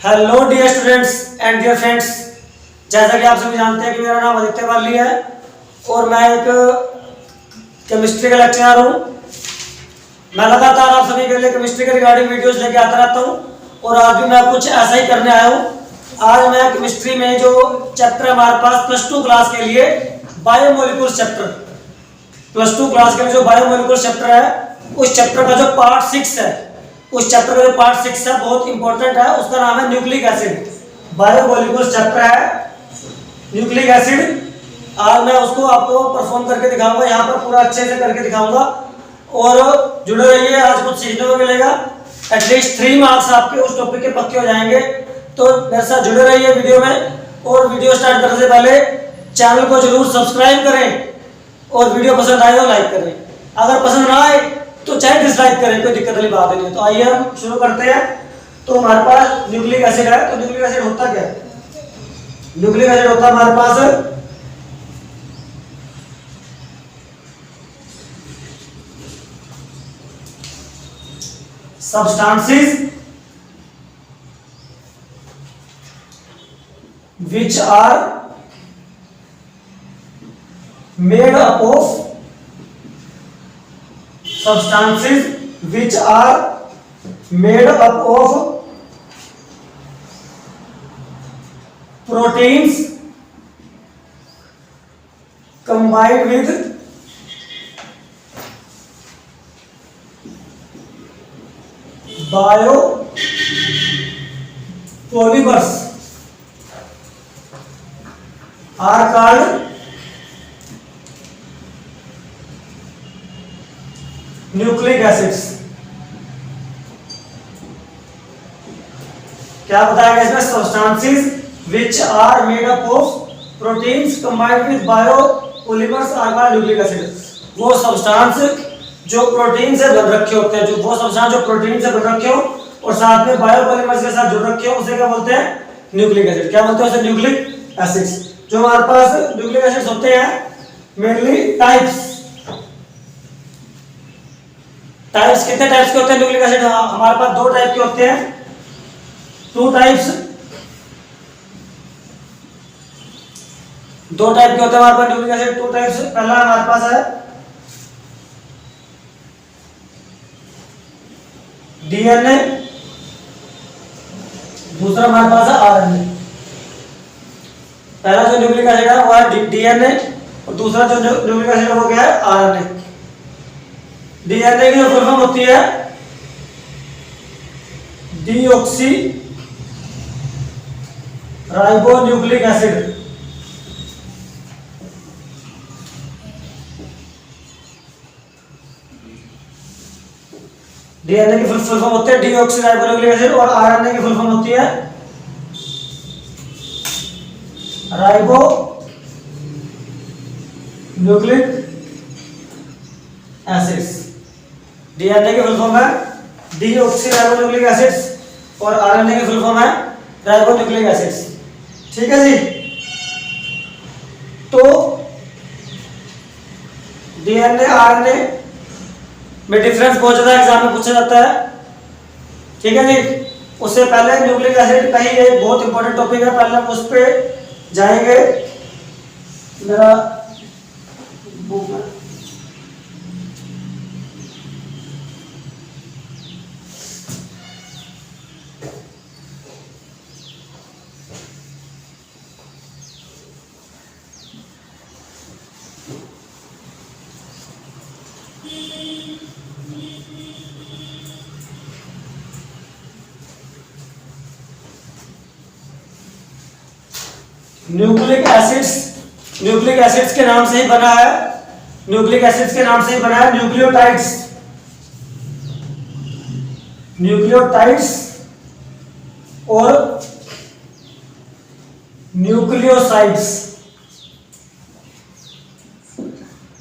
Hello dear students and dear friends, जैसा कि आप सभी जानते हैं कि मेरा नाम आदित्य वाली है और मैं एक केमिस्ट्री का लेक्चरर हूँ। मैं लगातार आप सभी के लिए केमिस्ट्री के रिगार्डिंग वीडियोस लेके आता रहता हूँ और आज भी मैं कुछ ऐसा ही करने आया हूँ। आज मैं केमिस्ट्री में जो चैप्टर है हमारे पास प्लस टू क्लास के लिए biomolecules chapter, plus two class के लिए जो बायोमोलिकुल्स चैप्टर है उस चैप्टर का जो पार्ट 6 है, उस चैप्टर का जो पार्ट 6 है बहुत इंपॉर्टेंट है। उसका नाम है न्यूक्लिक एसिड। बायोमोलिकुल्स चैप्टर है न्यूक्लिक एसिड। आज मैं उसको आपको परफॉर्म करके दिखाऊंगा, यहाँ पर पूरा अच्छे से करके दिखाऊंगा और जुड़े रहिए, आज कुछ सीखने को मिलेगा। एटलीस्ट 3 मार्क्स आपके उस टॉपिक के पक्के हो जाएंगे, तो मेरे साथ जुड़े रहिए वीडियो में। और वीडियो स्टार्ट करने से पहले चैनल को जरूर सब्सक्राइब करें और वीडियो पसंद आए तो लाइक करें। अगर पसंद ना आए तो चाहे डिसलाइक करें, कोई दिक्कत वाली बात नहीं है। तो आइए हम शुरू करते हैं। तो हमारे पास न्यूक्लिक एसिड है, तो न्यूक्लिक एसिड होता क्या है? न्यूक्लिक एसिड होता है हमारे पास substances which are made up of proteins combined with biopolymers are called nucleic acids. क्या बताया गया इसमें? Substances which are made up of proteins combined with biopolymers are called nucleic acid. वो सब्सटेंस जो protein से बन रखे होते हैं, जो वो सब्सटेंस जो प्रोटीन से बन रखे हो और साथ में बायोपॉलीमर्स के साथ जुड़ रखे हो, उसे क्या बोलते हैं? Nucleic acid. क्या बोलते हैं उसे? Nucleic acids. जो हमारे पास न्यूक्लिक एसिड्स होते हैं मेनली टाइप्स कितने टाइप्स के होते हैं न्यूक्लिक एसिड? हमारे पास 2 टाइप के होते हैं, 2 टाइप्स के होते हैं हमारे पास न्यूक्लिक एसिड। 2 टाइप्स। पहला हमारे पास है डीएनए, दूसरा हमारे पास है आरएनए। पहला जो न्यूक्लिक एसिड है वो है डीएनए और दूसरा जो न्यूक्लिक एसिड है वो क्या है? आरएनए। डीएनए की जो फुल फॉर्म होती है डीऑक्सी राइबोन्यूक्लिक एसिड। डीएनए की फुल फॉर्म होती है डीऑक्सी राइबोन्यूक्लिक एसिड और आरएनए की फुल फॉर्म होती है राइबोन्यूक्लिक एसिड्स। डीएनए की फुल फॉर्म है डीऑक्सी राइबोन्यूक्लिक एसिड्स और आरएनए की फुल फॉर्म है राइबोन्यूक्लिक एसिड्स। ठीक है जी। तो डीएनए आरएनए में डिफरेंस बहुत ज्यादा एग्जाम में पूछा जाता है। ठीक है जी। उससे पहले न्यूक्लिक एसिड का ही एक बहुत इंपॉर्टेंट टॉपिक है, पहले हम उस पे जाएंगे। मेरा बुक में न्यूक्लिक एसिड्स के नाम से ही बना है, न्यूक्लिक एसिड्स के नाम से ही बना है न्यूक्लियोटाइड्स। न्यूक्लियोटाइड्स और न्यूक्लियोसाइड्स।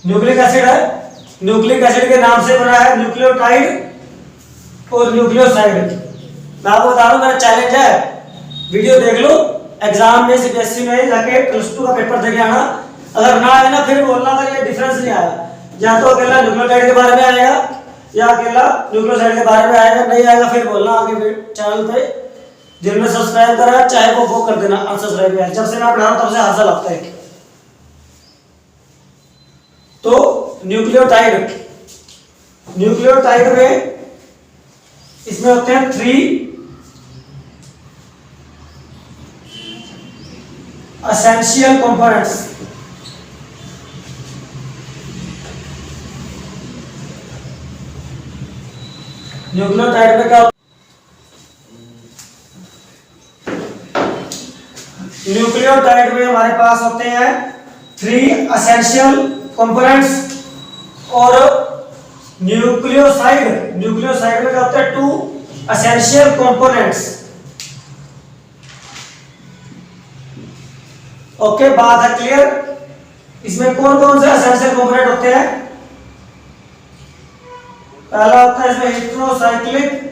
न्यूक्लिक एसिड है, न्यूक्लिक एसिड के नाम से बना है न्यूक्लियोटाइड और न्यूक्लियोसाइड। मैं आपको बता दूं, मेरा चैलेंज है, वीडियो देख लो, एग्जाम में सीबीएसई में जाके प्लस 2 का पेपर देके आना। अगर ना आए ना फिर बोलना अगर ये डिफरेंस नहीं आया, या तो अकेला न्यूक्लियोटाइड के बारे में आएगा या अकेला न्यूक्लियोसाइड के बारे में आएगा। नहीं आएगा फिर बोलना आगे चैनल पे जिन्होंने सब्सक्राइब करा है चाहे वो कर देना, अनसब्सक्राइब है, जब से मैं पढ़ा रहा हूं तब से हादसा लगता है। तो न्यूक्लियोटाइड, न्यूक्लियोटाइड में इसमें होते हैं 3 एसेंशियल कंपोनेंट्स। न्यूक्लियोटाइड में क्या होता है? न्यूक्लियोटाइड में हमारे पास होते हैं 3 एसेंशियल कंपोनेंट्स, और न्यूक्लियोसाइड, न्यूक्लियोसाइड में क्या होता है? 2 एसेंशियल कंपोनेंट्स। ओके, बात है क्लियर? इसमें कौन कौन से एसेंशियल कंपोनेंट होते हैं? पहला होता है इसमें हेटेरोसाइक्लिक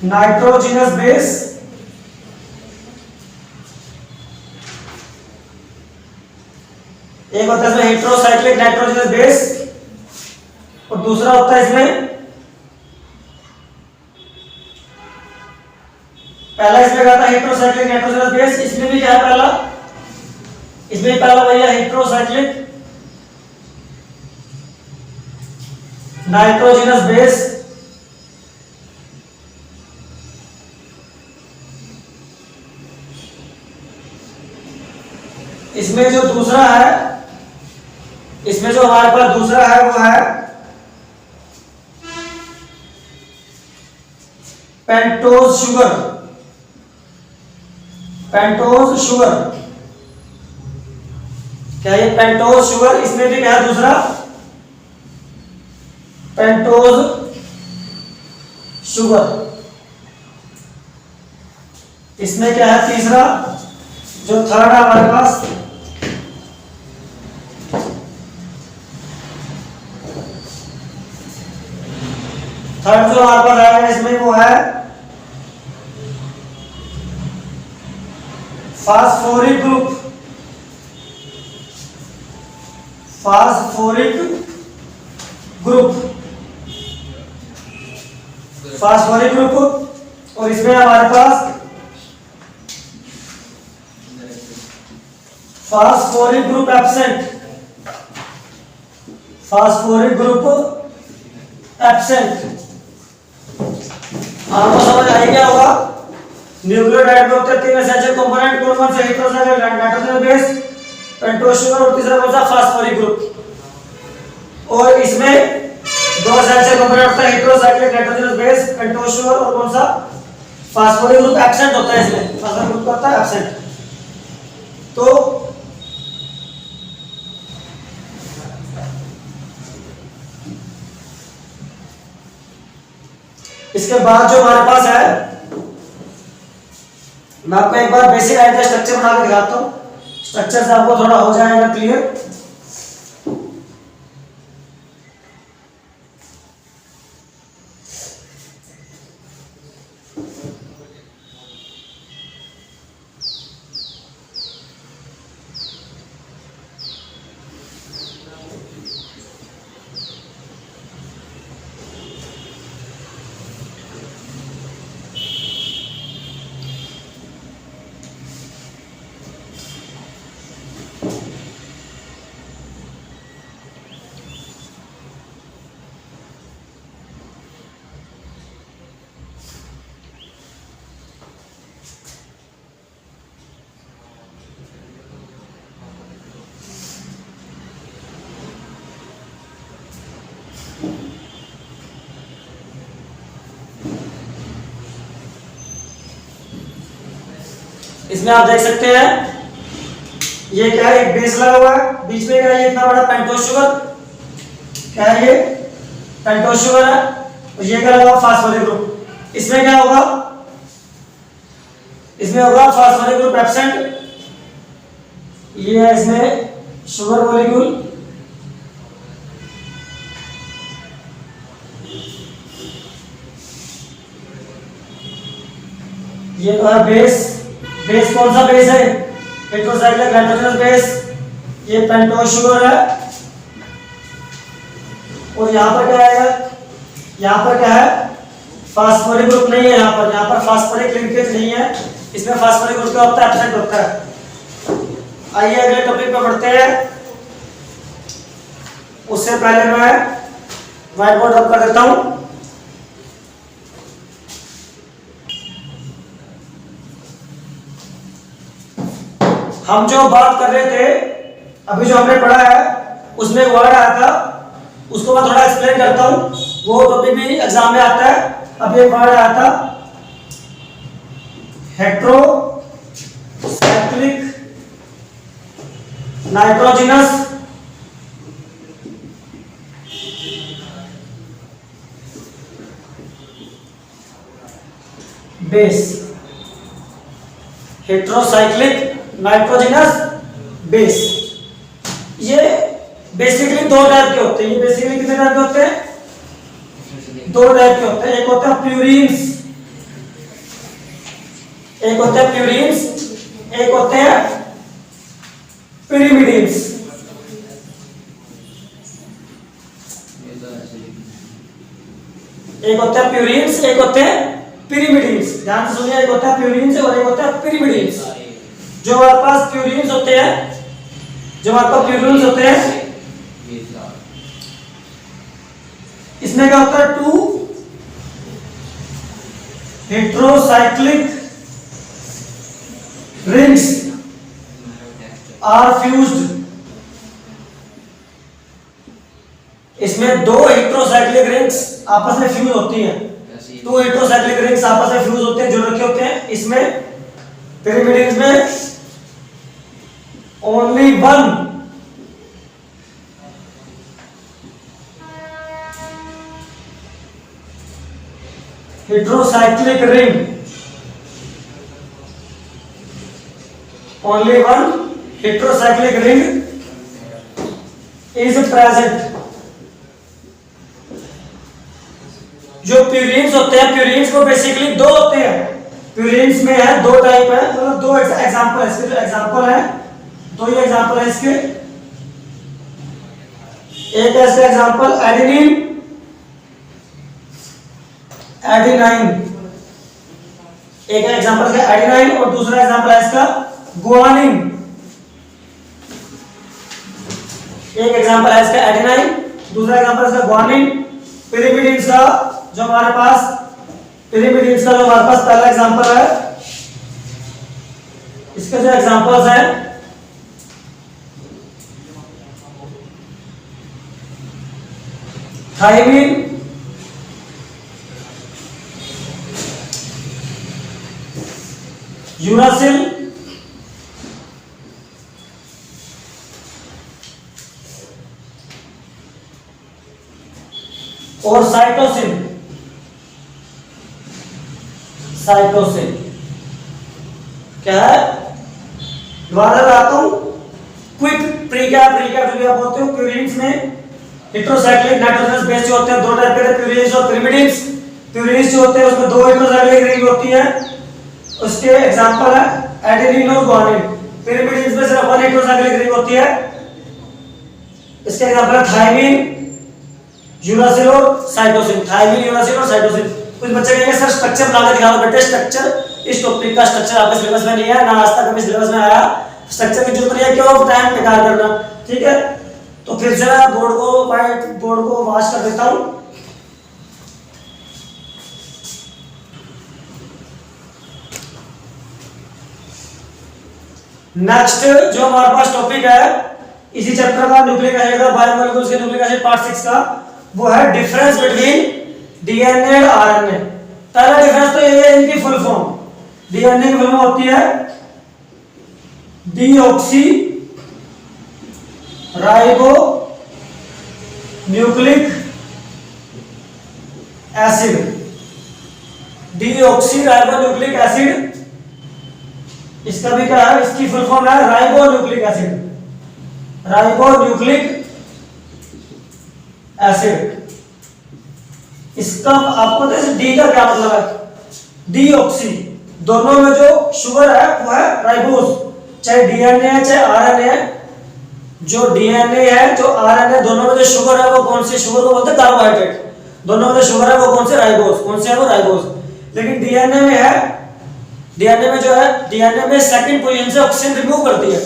नाइट्रोजनस बेस, एक होता है इसमें हेटेरोसाइक्लिक नाइट्रोजनस बेस, और दूसरा होता है इसमें, पहला इसमें क्या था? Heterocyclic nitrogenous base. इसमें भी क्या है पहला? इसमें पहला वही है हेटेरोसाइक्लिक नाइट्रोजनस बेस। इसमें जो दूसरा है, इसमें जो हमारे पास दूसरा है वो है पेंटोज शुगर, पेंटोज शुगर। क्या ये पेंटोज शुगर? इसमें भी क्या है दूसरा? Pentose sugar. इसमें क्या है तीसरा? जो थर्ड है हमारे पास, थर्ड जो हमारे पास आएगा इसमें वो है phosphoric group, phosphoric group, phosphoric group. और इसमें हमारे पास phosphoric group absent, phosphoric group absent. आपको समझ आई क्या होगा? न्यूक्लियोटाइड में होते हैं 3 एसेंशियल कंपोनेंट, कौन कौन से? Heterocyclic nitrogenous base, pentose sugar, और तीसरा कौन सा? Phosphoric group. और इसमें 2 एसेंशियल कंपोनेंट होता है, heterocyclic nitrogenous base, pentose sugar, और कौन सा? फास्फोरिक ग्रुप एब्सेंट होता है। इसमें फास्फोरिक ग्रुप होता है एब्सेंट। तो इसके बाद जो हमारे पास है, मैं आपको एक बार बेसिक आइडिया स्ट्रक्चर बना के दिखाता हूं, स्ट्रक्चर से आपको थोड़ा हो जाएगा क्लियर। इसमें आप देख सकते हैं ये क्या है? एक बेस लगा हुआ है, बीच में क्या है? ये इतना बड़ा पेंटोज शुगर, क्या है ये? पेंटोज शुगर है। और ये क्या लगा? Phosphoric group. इसमें क्या होगा? इसमें होगा फास्फोरिक ग्रुप एब्सेंट। ये है इसमें शुगर मॉलिक्यूल, ये तो है बेस। बेस कौन सा बेस है? Heterocyclic nitrogenous base. ये पेंटोज शुगर है। और यहां पर क्या आएगा? यहाँ पर क्या है, फास्फोरिक ग्रुप नहीं है, यहाँ पर फास्फोरिक लिंकेज नहीं है, इसमें फास्फोरिक ग्रुप क्या होता है, एब्सेंट होता है। आइए अगले टॉपिक पे बढ़ते हैं। उससे पहले मैं व्हाइट बोर्ड रब कर देता हूं। हम जो बात कर रहे थे अभी, जो हमने पढ़ा है उसमें एक वर्ड आया था, उसको मैं थोड़ा एक्सप्लेन करता हूं। वो टॉपिक भी एग्जाम में आता है। अभी एक वर्ड आया था heterocyclic nitrogenous base. Heterocyclic nitrogenous base, ये बेसिकली दो टाइप के होते हैं। ये बेसिकली कितने टाइप के होते हैं, दो टाइप के होते हैं। एक होता है प्यूरीन्स, एक होते हैं प्यूरीन्स, एक होते हैं पिरिमिडीन्स। एक होता है प्यूरीन्स, एक होते हैं पिरिमिडीन्स। ध्यान से सुनिए, एक होता है प्यूरीन्स और एक होता है पिरिमिडीन्स। जो हमारे पास प्यूरीन्स होते हैं, जो हमारे पास प्यूरीन्स होते हैं, इसमें क्या होता है, two heterocyclic rings are fused. इसमें दो हेट्रोसाइक्लिक रिंग्स आपस में फ्यूज होती हैं। टू हेट्रोसाइक्लिक रिंग्स आपस में फ्यूज होते हैं, जुड़ रखे होते हैं। इसमें पिरिमिडीन्स में only one heterocyclic ring, only one heterocyclic ring is present। जो प्यूरीन्स होते हैं, प्यूरीन्स को बेसिकली दो होते हैं। प्यूरीन्स में है दो टाइप है, मतलब दो एग्जांपल है इसके, जो एग्जांपल है दो ही एग्जांपल है इसके। एक है इसका एग्जांपल एडेनिन, एडेनाइन। एक एग्जांपल है एडेनाइन और दूसरा एग्जांपल है इसका गुआनिन। एक एग्जांपल है इसका एडेनाइन, दूसरा एग्जांपल है इसका गुआनिन। पिरिमिडीन्स का जो हमारे पास पहला एग्जांपल है, इसके जो एग्जांपल्स हैं थायमिन, यूरासिल और साइटोसिन। साइटोसिन क्या है, दोबारा लाता हूं, क्विक प्रीकैप जो भी आप बोलते हो। प्यूरीन्स में हेट्रोसाइक्लिक नाइट्रोजनस बेस जो होते हैं, दो टाइप के प्यूरीन्स और पिरिमिडीन्स। प्यूरीन्स जो होते हैं उसमें दो हेट्रोसाइक्लिक रिंग होती है, उसके एग्जांपल है एडेनिन और गुआनिन। पिरिमिडीन्स में सिर्फ वन हेट्रोसाइक्लिक रिंग होती है, इसके एग्जांपल है थायमिन, यूरासिल और साइटोसिन। थायमिन, यूरासिल और साइटोसिन। कुछ बच्चे कहेंगे सर स्ट्रक्चर बना के दिखाओ बेटे। स्ट्रक्चर, इस टॉपिक का स्ट्रक्चर आपके सिलेबस में नहीं है, ना आज तक कभी सिलेबस में आया। स्ट्रक्चर की जरूरत नहीं है, क्यों टाइम बेकार करना, ठीक है। तो फिर से मैं बोर्ड को, व्हाइट बोर्ड को वॉश कर देता हूं। नेक्स्ट जो हमारे पास टॉपिक है इसी चैप्टर का, न्यूक्लिक एसिड का, बायोमोलिक्यूल्स के न्यूक्लिक एसिड पार्ट 6 का, वो है डिफरेंस बिटवीन डीएनए और आरएनए। पहला डिफरेंस तो ये है इनकी फुल फॉर्म। डीएनए की फुल फॉर्म होती है deoxy ribo nucleic acid. Deoxy ribo nucleic acid, इसका भी क्या है, इसकी फुल फॉर्म है ribo nucleic acid. Ribo nucleic acid. इसका आपको डी का क्या मतलब है, डीऑक्सी। दोनों में जो शुगर है वो है राइबोस, चाहे डीएनए है चाहे आरएनए है। जो डीएनए है जो आरएनए, दोनों में जो शुगर है वो कौन सी शुगर को बोलते हैं, कार्बोहाइड्रेट। दोनों में शुगर है वो कौन से, राइबोस, कौन से है वो, राइबोस। लेकिन डीएनए में है, डीएनए में जो है, डीएनए में सेकंड पोजीशन से ऑक्सीजन रिमूव करती है।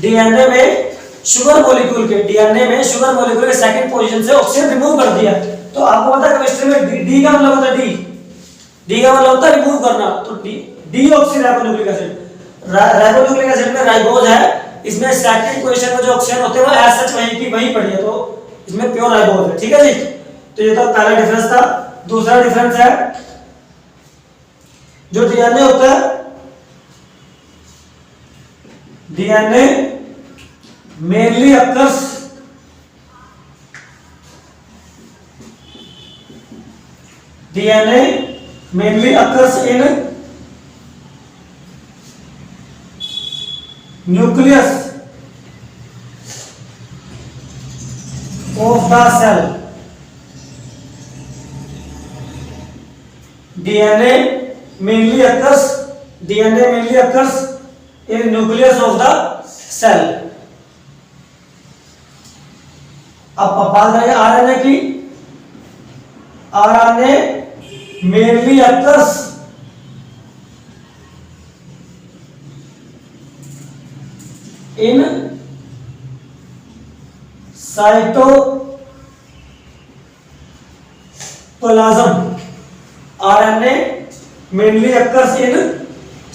डीएनए में शुगर मॉलिक्यूल के, डीएनए में शुगर मॉलिक्यूल के सेकंड पोजीशन से ऑक्सीजन रिमूव कर दिया। तो आपको पता है केमिस्ट्री में डी का मतलब होता है डी का मतलब होता है रिमूव करना। तो डीऑक्सीराइबोन्यूक्लिक एसिड, राइबोन्यूक्लिक एसिड में राइबोज है, इसमें सेकंड पोजीशन में जो ऑक्सीजन होते हैं वो एज सच वहीं की वहीं पड़ी है, तो इसमें प्योर राइबोज है। ठीक है जी, तो ये तो पहला डिफरेंस था। दूसरा डिफरेंस है जो डीएनए होता है, DNA mainly occurs DNA mainly occurs in nucleus of the cell. DNA mainly occurs in nucleus of the cell. अब बात करेंगे आरएनए की। RNA mainly occurs in cytoplasm. RNA mainly occurs in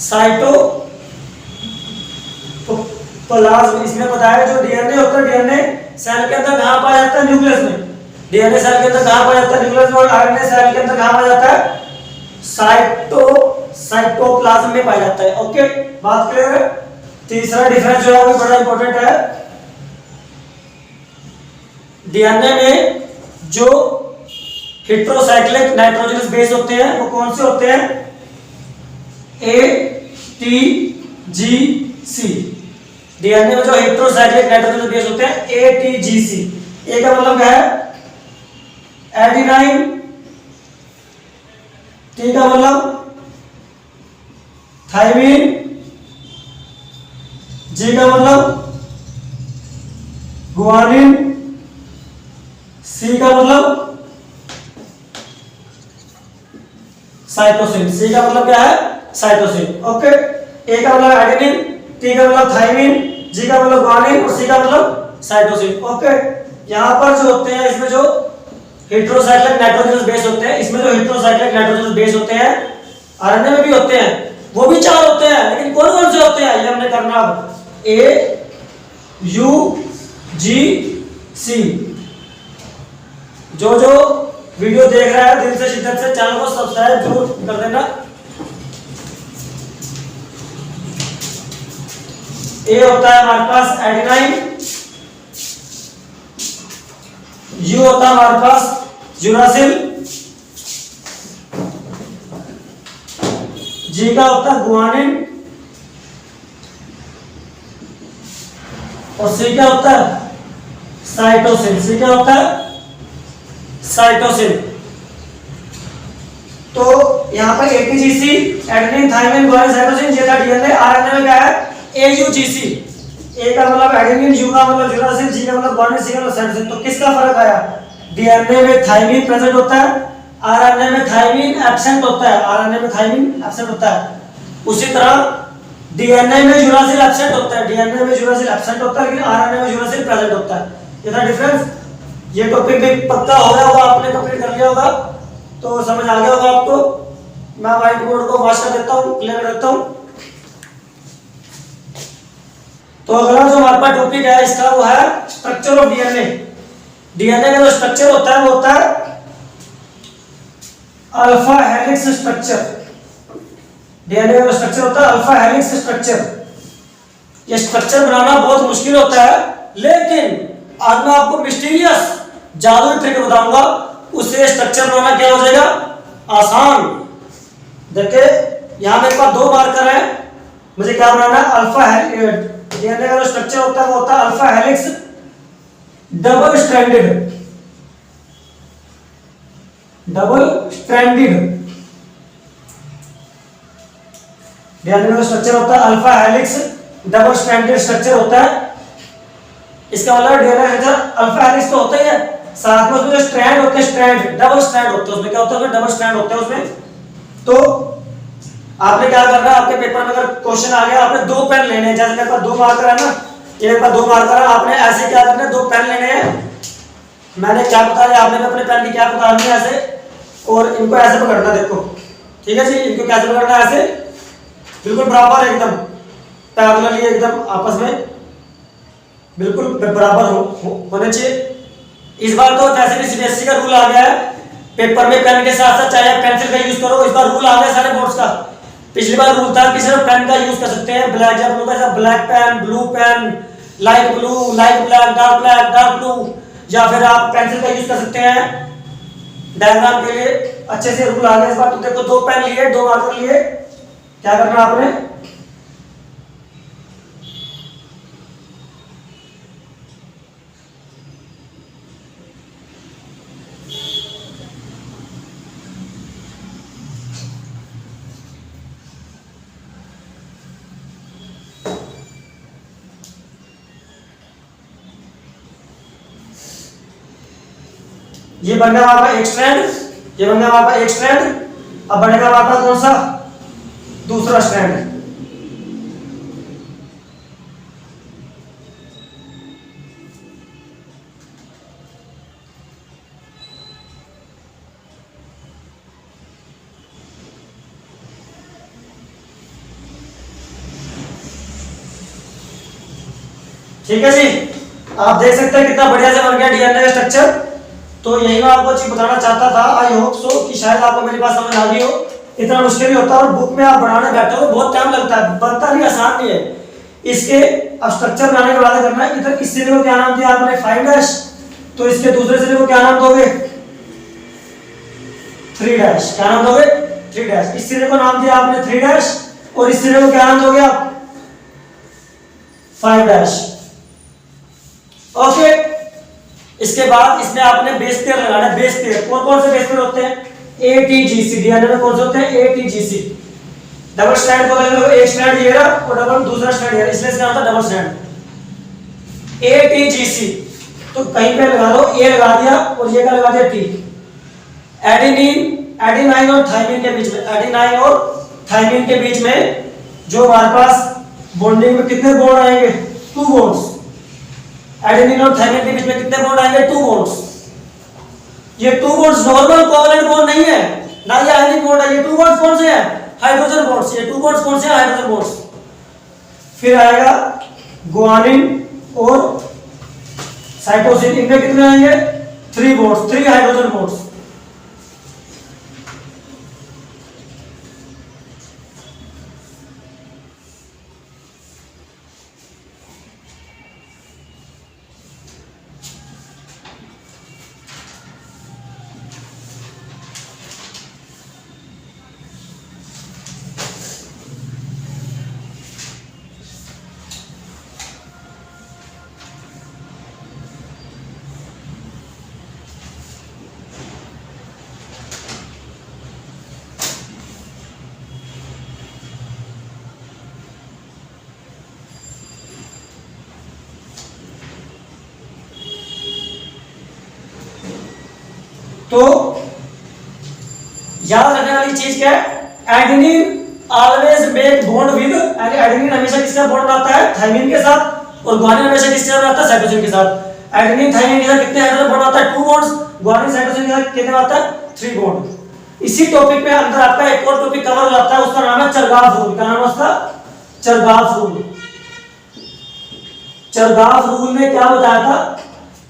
cytoplasm. इसमें बताया जो DNA होता है, DNA cell के अंदर कहां पाया जाता है, न्यूक्लियस में। डीएनए सेल के अंदर कहां पाया जाता है, न्यूक्लियस में। और आरएनए सेल के अंदर कहां पाया जाता है, साइटोप्लाज्म में पाया जाता है। ओके, बात क्लियर है। तीसरा डिफरेंस जो है वो बड़ा इंपॉर्टेंट है। डीएनए में जो हेटेरोसाइक्लिक नाइट्रोजनस बेस होते हैं वो कौन से होते हैं, ATGC। डीएनए में जो हेटेरोसाइक्लिक नाइट्रोजनस बेस होते हैं ATGC। ए का मतलब क्या है, एडिनाइन। टी का मतलब थायमिन। जी का मतलब गुआनिन। सी का मतलब साइटोसिन। सी का मतलब क्या है, साइटोसिन। ओके, ए का मतलब एडेनिन, टी का मतलब थायमिन, जी का मतलब गुआनिन और सी का मतलब साइटोसिन। ओके, यहां पर जो होते हैं इसमें जो हेटेरोसाइक्लिक नाइट्रोजनस बेस होते हैं, इसमें जो हेटेरोसाइक्लिक नाइट्रोजनस बेस होते हैं आरएनए में भी होते हैं, वो भी 4 होते हैं। लेकिन कौन कौन से होते हैं ये हमने करना। अब AUGC। जो वीडियो देख रहा है दिल से शिद्दत से चैनल को सब्सक्राइब जरूर कर देना। ए होता है हमारे पास एडेनाइन, यू होता है हमारे पास यूरासिल, जी का होता है गुआनिन और सी क्या होता है, साइटोसिन। सी क्या होता है, साइटोसिन। तो यहां पर ATGC, adenine, thymine, guanine, cytosine, ये था डीएनए। आरएनए में क्या है, AUGC। ए का मतलब एडेनिन, यू का मतलब यूरासिल, जी का मतलब गुआनिन, सी का मतलब साइटोसिन। तो किसका फर्क आया, डीएनए में थायमिन प्रेजेंट होता है, आरएनए में थायमिन एब्सेंट होता है। आरएनए में थायमिन एब्सेंट होता है। उसी तरह डीएनए में यूरासिल एब्सेंट होता है, डीएनए में यूरासिल एब्सेंट होता है, लेकिन आरएनए में यूरासिल प्रेजेंट होता है। ये था डिफरेंस। ये टॉपिक भी पक्का हो गया होगा, आपने कंप्लीट कर लिया होगा, तो समझ आ गया होगा आपको। मैं व्हाइट बोर्ड को वॉश कर देता हूं, क्लियर कर देता हूं। तो अगला जो हमारे पास टॉपिक है इसका वो है स्ट्रक्चर ऑफ डीएनए। डीएनए का जो स्ट्रक्चर होता है वो होता है अल्फा हेलिक्स स्ट्रक्चर। डीएनए का जो स्ट्रक्चर होता है अल्फा हेलिक्स स्ट्रक्चर। ये स्ट्रक्चर बनाना बहुत मुश्किल होता है, लेकिन आज मैं आपको मिस्टीरियस जादुई ट्रिक बताऊंगा, उससे स्ट्रक्चर बनाना क्या हो जाएगा, आसान। देखिए यहां मेरे पास 2 मार्कर है, मुझे क्या बनाना है, अल्फा हेलिक्स। डीएनए का जो स्ट्रक्चर होता है वो होता है alpha helix double stranded. Double stranded DNA का स्ट्रक्चर होता है alpha helix double stranded structure होता है। इसका मतलब डीएनए अल्फा हेलिक्स तो होता ही है, साथ में उसमें जो स्ट्रैंड होते हैं, स्ट्रैंड डबल स्ट्रैंड होते हैं उसमें, क्या होता है उसमें, डबल स्ट्रैंड होते हैं उसमें। तो आपने क्या करना है, आपके पेपर में अगर क्वेश्चन आ गया, आपने दो पेन लेने हैं, जैसे मेरे पास दो मार्कर है ना, ये मेरे पास दो मार्कर है, आपने ऐसे क्या करना है, दो पेन लेने हैं। मैंने क्या बताया, आपने भी अपने पेन की क्या बतानी है ऐसे, और इनको ऐसे पकड़ना, देखो ठीक है जी, इनको कैसे पकड़ना है, ऐसे बिल्कुल बराबर एकदम पैरेलल, एकदम आपस में बिल्कुल बराबर होने चाहिए। इस बार तो जैसे कि सीबीएसई का रूल आ गया है, पेपर में पेन के साथ साथ चाहे पेंसिल का यूज करो, इस बार रूल आ गया सारे बोर्ड्स का। पिछली बार रूल था कि सिर्फ पेन का यूज कर सकते हैं, ब्लैक या ब्लू का, black pen, blue pen, light blue, light black, dark blue, या फिर आप पेंसिल का यूज कर सकते हैं डायग्राम के लिए। अच्छे से रूल आ गया इस बार। तो देखो दो पेन लिए, दो मार्कर लिए, क्या करना आपने, ये बन गया हमारा एक स्ट्रैंड, ये बन गया हमारा एक स्ट्रैंड। अब बनेगा हमारा कौन सा, दूसरा स्ट्रैंड। ठीक है जी, आप देख सकते हैं कितना बढ़िया से बन गया डीएनए का स्ट्रक्चर। तो यही मैं आपको चीज बताना चाहता था। आई होप सो कि शायद आपको मेरी बात समझ आ गई हो। इतना मुश्किल नहीं होता, और बुक में आप बनाने बैठे हो बहुत टाइम लगता है, बनता नहीं, आसान नहीं है। इसके अब स्ट्रक्चर बनाने के बाद करना है। इधर इस सिरे को क्या नाम दिया आपने, 5 डैश, तो इसके दूसरे सिरे को क्या नाम दोगे, 3 डैश। क्या नाम दोगे, 3 डैश। इस सिरे को नाम दिया आपने 3 डैश, और इस सिरे को क्या नाम दोगे आप, 5 डैश। ओके, इसके बाद इसमें आपने बेस पेयर लगाना है। बेस पेयर कौन कौन से बेस पेयर होते हैं, ATGC। डीएनए में कौन से होते हैं, ATGC। डबल स्ट्रैंड को देखो, एक स्ट्रैंड ये रहा और डबल दूसरा स्ट्रैंड ये, इसलिए इसका नाम था डबल स्ट्रैंड, ATGC। तो कहीं पे लगा दो, A लगा दिया और ये का लगा दिया T। एडेनिन, एडेनाइन और थाइमिन के बीच में, एडेनाइन और थाइमिन के बीच में जो हमारे पास बॉन्डिंग में कितने बॉन्ड आएंगे, 2 बॉन्ड्स। एडेनिन और थाइमिन के बीच में कितने बॉन्ड आएंगे, 2 बॉन्ड्स। ये 2 बॉन्ड्स नॉर्मल कोवलेंट बॉन्ड नहीं है ना, ये आयनिक बॉन्ड है। ये 2 बॉन्ड्स कौन से हैं, हाइड्रोजन बॉन्ड्स। ये 2 बॉन्ड्स कौन से हैं, हाइड्रोजन बॉन्ड्स। फिर आएगा गुआनिन और साइटोसिन, इनमें कितने आएंगे, 3 बॉन्ड्स, 3 हाइड्रोजन बॉन्ड्स। तो याद रखने वाली चीज क्या है, adenine always make bond with, adenine हमेशा किससे बॉन्ड बनाता है, थाइमिन के साथ, और गुआनिन हमेशा किससे बनाता है, साइटोसिन के साथ। एडेनिन थाइमिन के साथ कितने हाइड्रोजन बॉन्ड बनाता है, 2 बॉन्ड्स। गुआनिन साइटोसिन के साथ कितने बनाता है, 3 बॉन्ड। इसी टॉपिक में अंदर आपका एक और टॉपिक कवर हो जाता है, उसका नाम है चरगाफ रूल। क्या नाम है उसका, चरगाफ रूल। चरगाफ रूल ने क्या बताया था,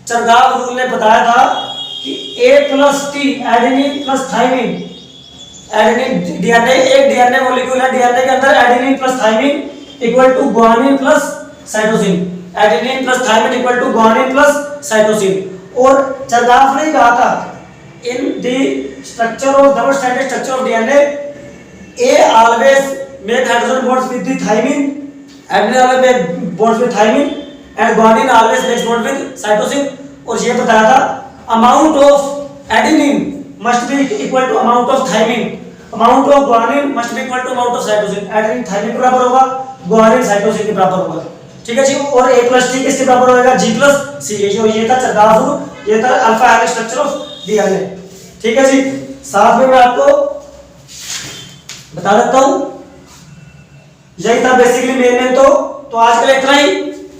चरगाफ रूल ने बताया था कि A+T, adenine plus thymine, adenine DNA, एक डीएनए मॉलिक्यूल है, डीएनए के अंदर adenine plus thymine equal to guanine plus cytosine, adenine plus thymine equal to guanine plus cytosine. और चरगाफ ने कहा था in the structure of double stranded structure of DNA, A always make hydrogen bonds with the thymine, adenine always make bonds with thymine, and guanine always makes bond with cytosine। और ये बताया था amount of adenine must be equal to amount of thymine, amount of guanine must be equal to amount of cytosine। adenine thymine के बराबर होगा, guanine cytosine के बराबर होगा। ठीक है जी। और a प्लस टी किसके बराबर होगा, जी प्लस सी। जो ये था चरगाफू, ये था alpha helix structure of DNA. ठीक है जी। साथ में मैं आपको बता देता हूं, यही था बेसिकली मेन तो आज के लिए इतना ही।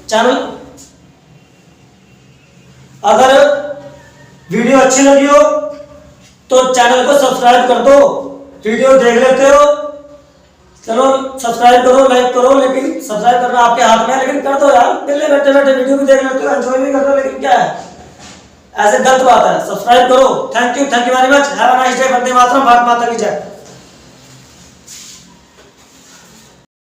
चैनल अगर वीडियो अच्छी लगी हो तो चैनल को सब्सक्राइब कर दो। वीडियो देख लेते हो, चलो सब्सक्राइब करो, लाइक करो, लेकिन सब्सक्राइब करना आपके हाथ में है, लेकिन कर दो यार। दिल्ली बैठे बैठे वीडियो भी देख लेते हो, एंजॉय भी कर दो, लेकिन क्या है, ऐसे गलत बात है। सब्सक्राइब करो। Thank you very much. Have a nice day. Vande Mataram. Bharat माता की जय।